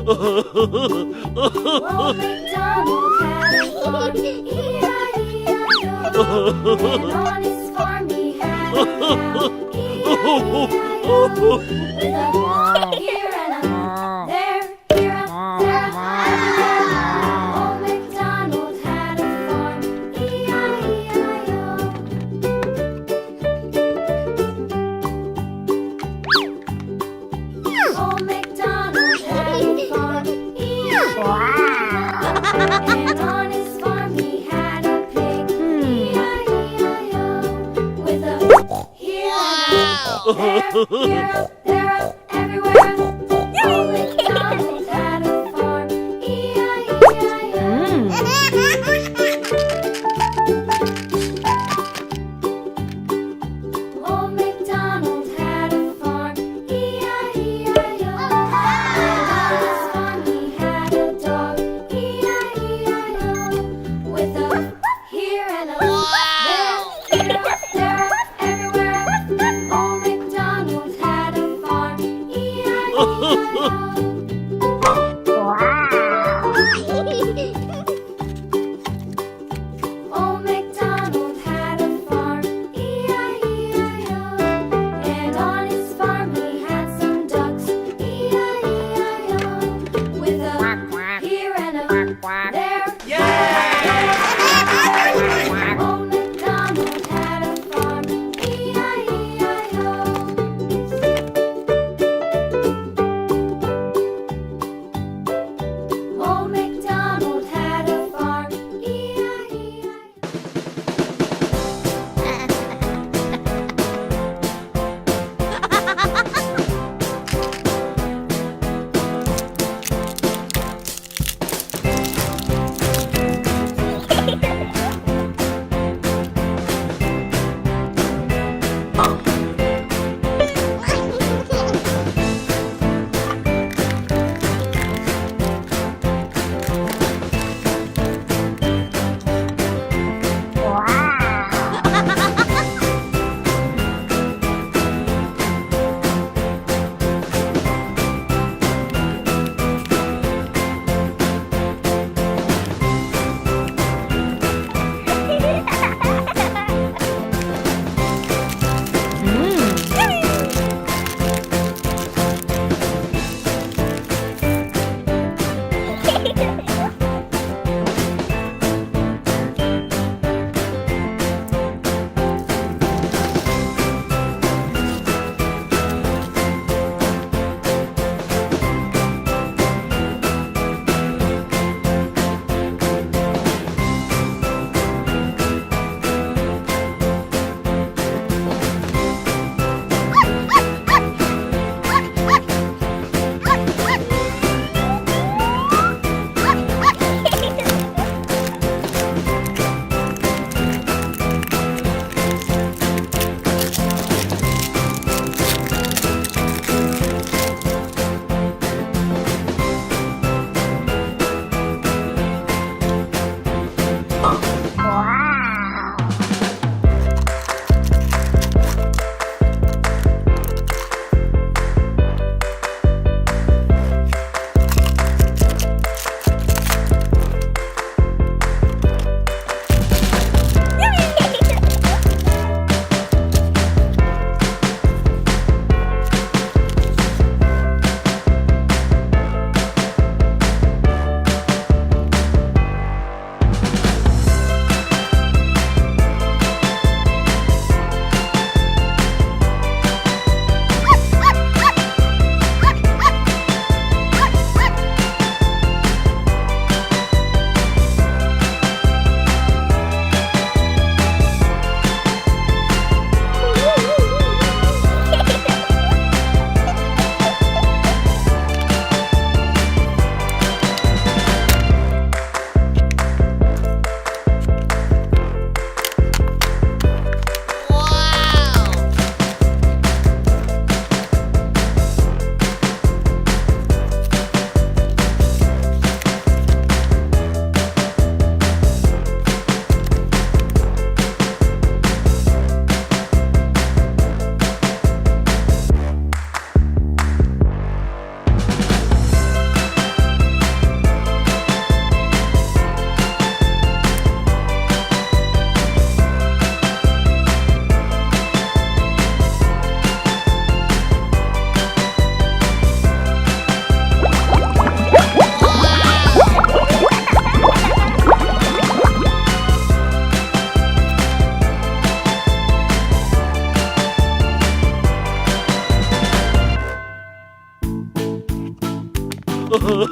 Old MacDonald had a farm, E-I-E-I-O. And on his farm he had a cow, E-I-E-I-O. With a here and a there, here a there, everywhere. Old MacDonald had a farm, E-I-E-I-O. Old MacDonald had a farm, E-I-E-I-O. And on his farm he had a pig, E-I-E-I-O. With a here and a there, there, everywhere. Old MacDonald had a farm, E-I-E-I-O. Old MacDonald had a farm, E-I-E-I-O. And on his farm he had a dog, E-I-E-I-O. With a here and a there, there, everywhere. Old MacDonald had a farm, E-I-E-I-O. Old MacDonald had a farm, E-I-E-I-O. And on his farm he had some ducks, E-I-E-I-O. With a here and a there. Old MacDonald had a farm, E-I-E-I-O. Old MacDonald had a farm, E-I-E-I-O. Hello,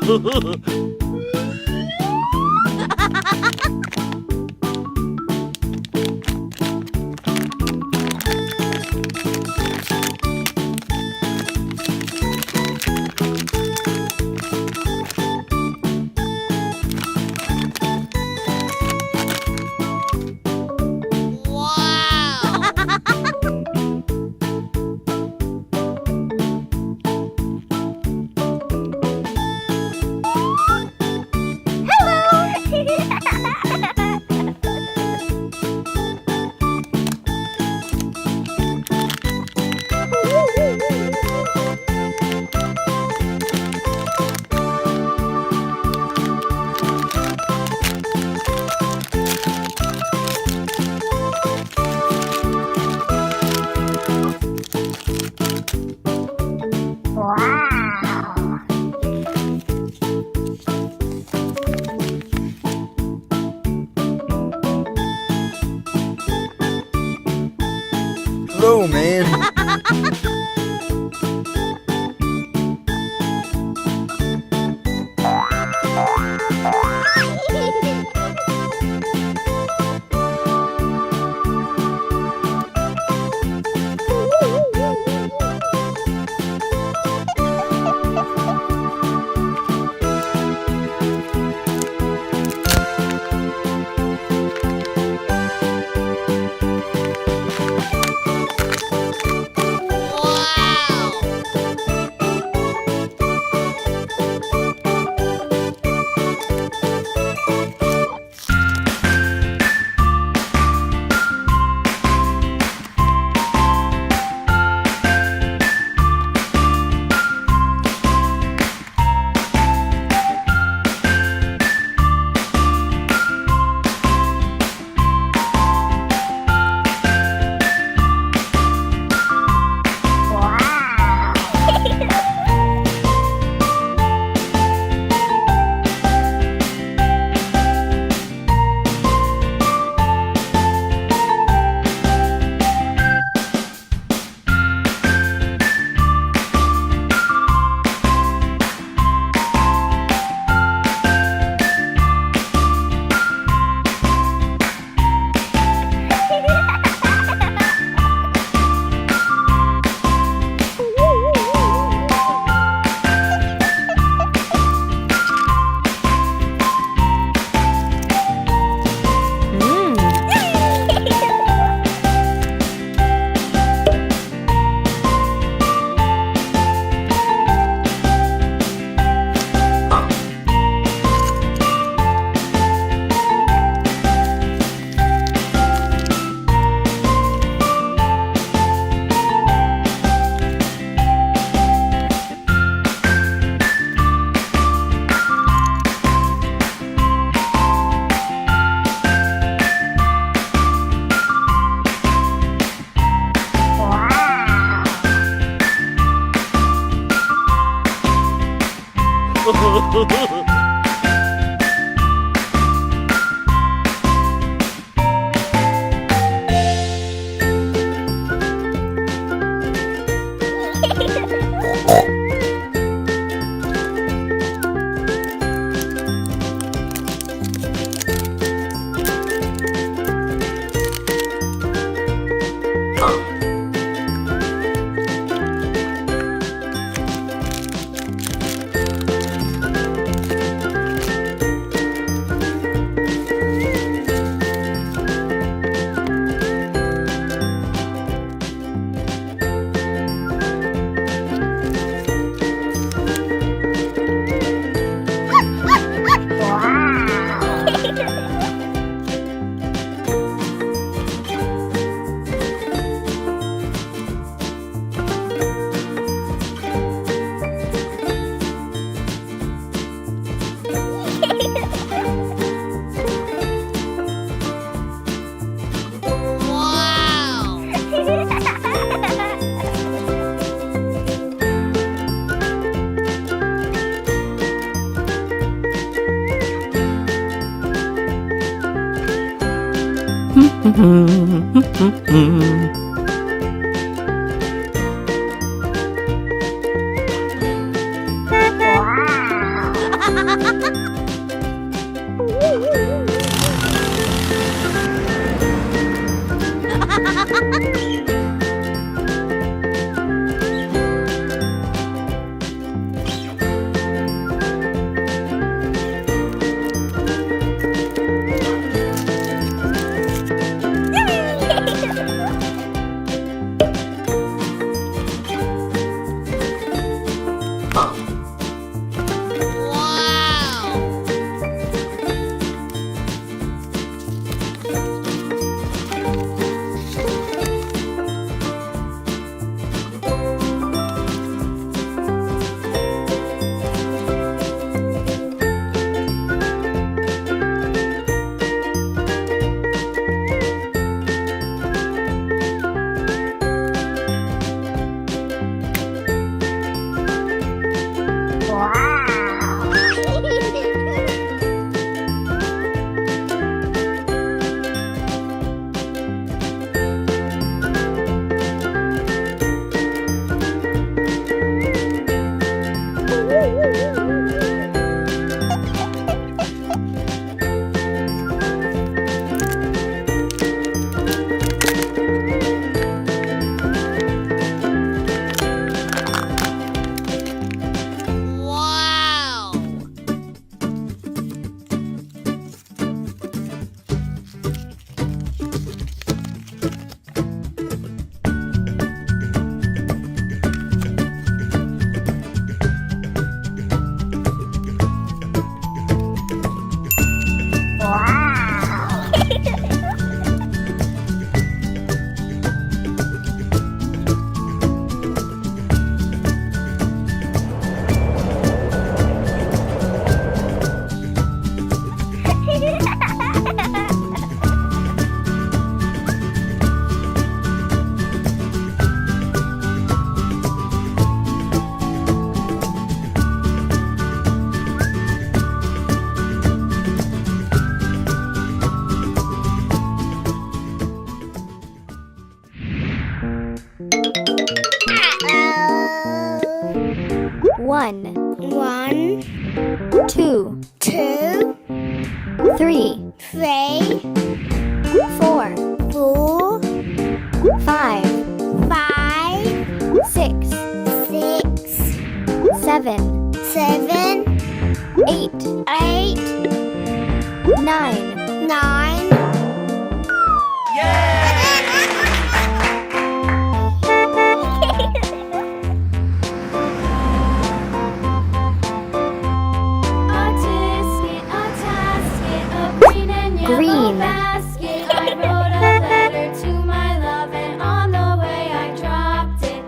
man. One, 1, two, 2, 3, 3, 4, 4, 5, 5, 6, 6, 7, 7, 8, 8, 9. 9. A tisket, a tasket, a green and yellow Green. basket. I wrote a letter to my love, and on the way I dropped it,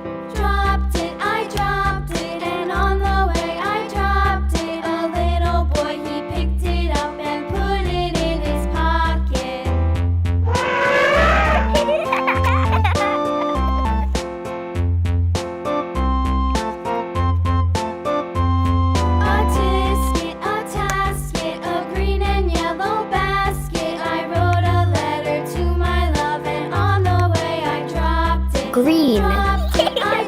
I dropped it, and on the way I dropped it. A little boy, he picked it up and put it in his pocket. A tisket, a tasket, a green and yellow basket. I wrote a letter to my love, and on the way I dropped it. Green. I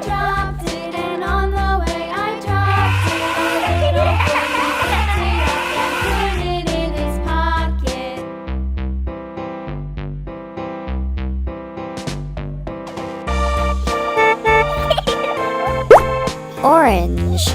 dropped it, and on the way I dropped it. A little boy, he picked it up and put it in his pocket. Orange.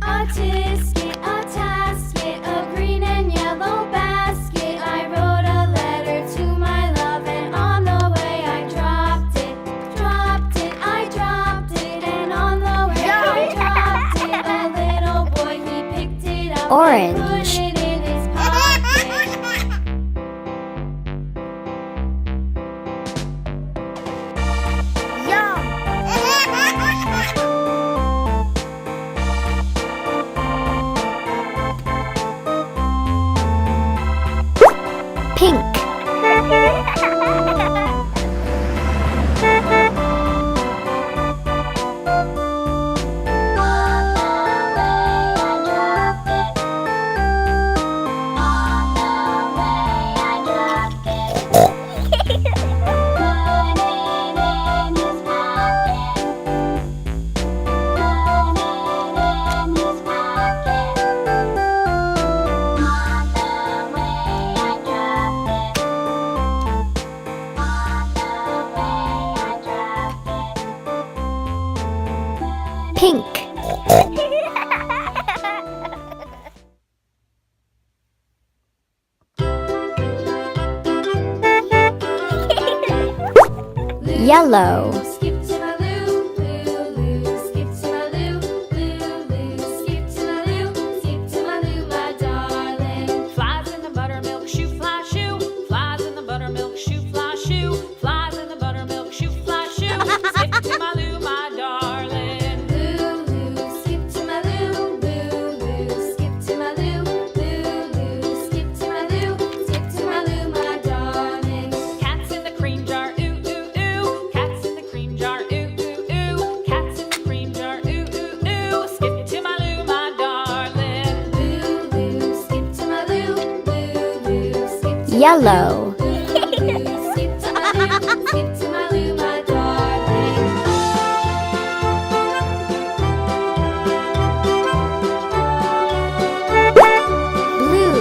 A tisket, a tasket, a green and yellow basket. I wrote a letter to my love, and on the way I dropped it, I dropped it, and on the way I dropped it. A little boy, he picked it up Orange. and put it in his pocket. Pink. Pink. Yellow. Skip to my loo, loo, loo. Skip to my loo, loo, loo. Skip to my loo, skip to my loo, my darling. Flies in the buttermilk shoe fly shoe. Flies in the buttermilk shoe fly shoe. Flies in the buttermilk shoe fly shoe. Skip to my loo, my darling. Loo, loo. Skip to my loo, loo, loo. Skip to my loo, loo, loo. Skip to my loo, skip to my loo, my darling. Cats in the cream jar, ooh ooh ooh. Cats in the cream jar, ooh ooh ooh. Cats in the cream jar, ooh ooh ooh. Skip to my loo, my darling. Loo, loo. Skip to my loo, loo, loo. Skip to Yellow. my loo, skip to my loo, skip to my loo, my darling. Blue.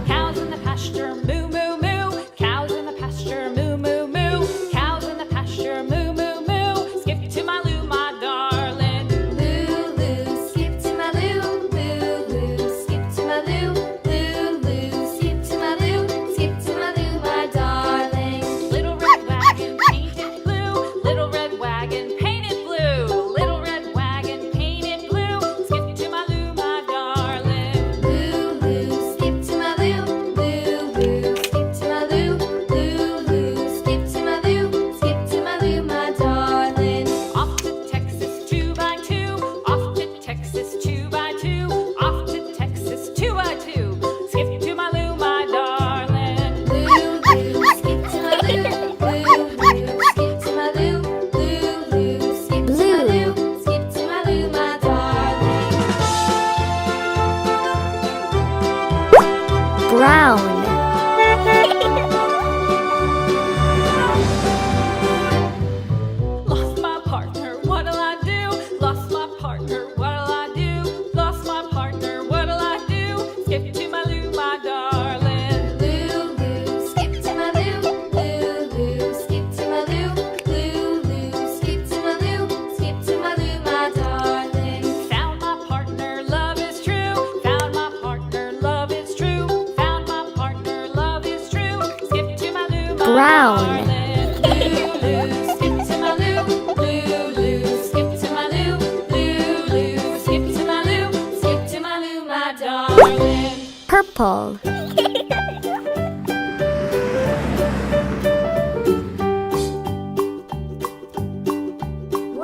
Cows in the pasture, moo moo moo. Cows in the pasture, moo moo moo. Cows in the pasture, moo moo moo. Skip to my loo, my darling. Loo, loo, skip to my loo, loo, loo. Skip to my loo, loo, loo. Apple.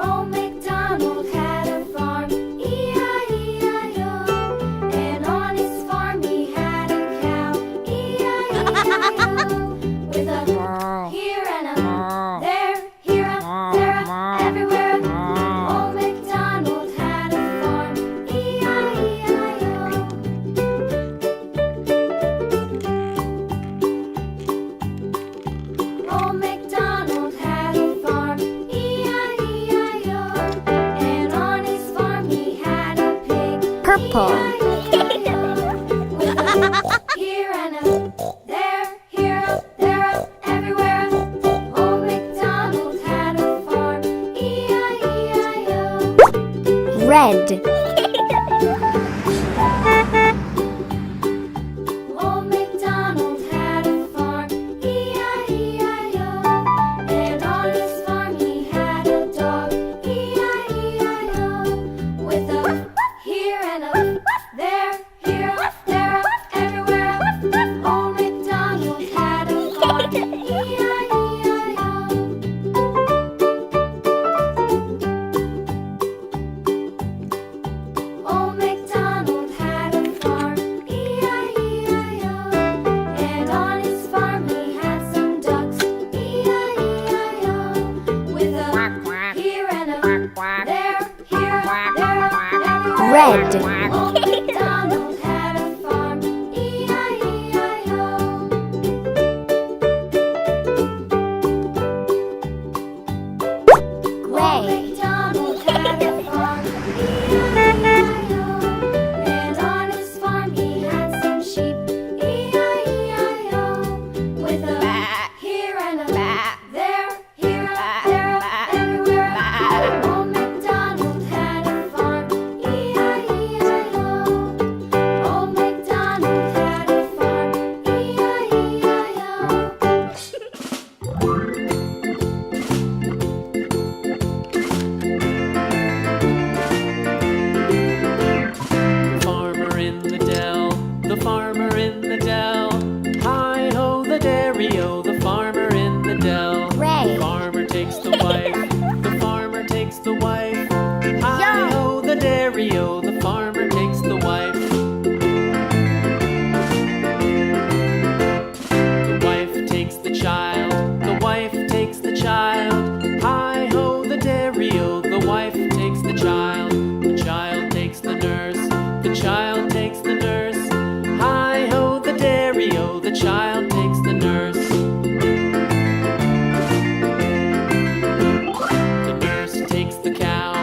Old MacDonald had a farm, E-I-E-I-O. And on his farm he had a cow, E-I-E-I-O. With a here and a there, here a, there a, everywhere. Old MacDonald had a farm, E-I-E-I-O. Old MacDonald had a farm, E-I-E-I-O. And on his farm he had a pig, Purple. E-I-E-I-O. With a here and a there, here a, there a, everywhere. Old MacDonald had a farm, E-I-E-I-O. Red. Old MacDonald had a farm, E-I-E-I-O. And on his farm he had a dog, E-I-E-I-O. With a here and a there, here a, there a, everywhere. Old MacDonald had a farm, E-I-E-I-O. Old MacDonald had a farm, E-I-E-I-O. And on his farm he had some ducks, E-I-E-I-O. With a here and a there, here a, there a, everywhere. Red. Old MacDonald had a farm, E-I-E-I-O. Old Gray. MacDonald had a farm, E-I-E-I-O. And on his farm he had some sheep, E-I-E-I-O. With a here and a there, here a, there a, everywhere. Old MacDonald had a farm, E-I-E-I-O. Old MacDonald had a farm, E-I-E-I-O. Farmer in the dell, the farmer in the dell. Hi ho, the dairy-o, the farmer in the dell. Ray. The farmer takes the wife, the farmer takes the wife. Hi ho, the dairy-o, the farmer takes the wife. The wife takes the child, the wife takes the child. Hi ho, the dairy-o, the wife takes the child. The child takes the nurse, the child takes the nurse. Hi ho, the dairy-o, the child takes the nurse. The nurse takes the cow,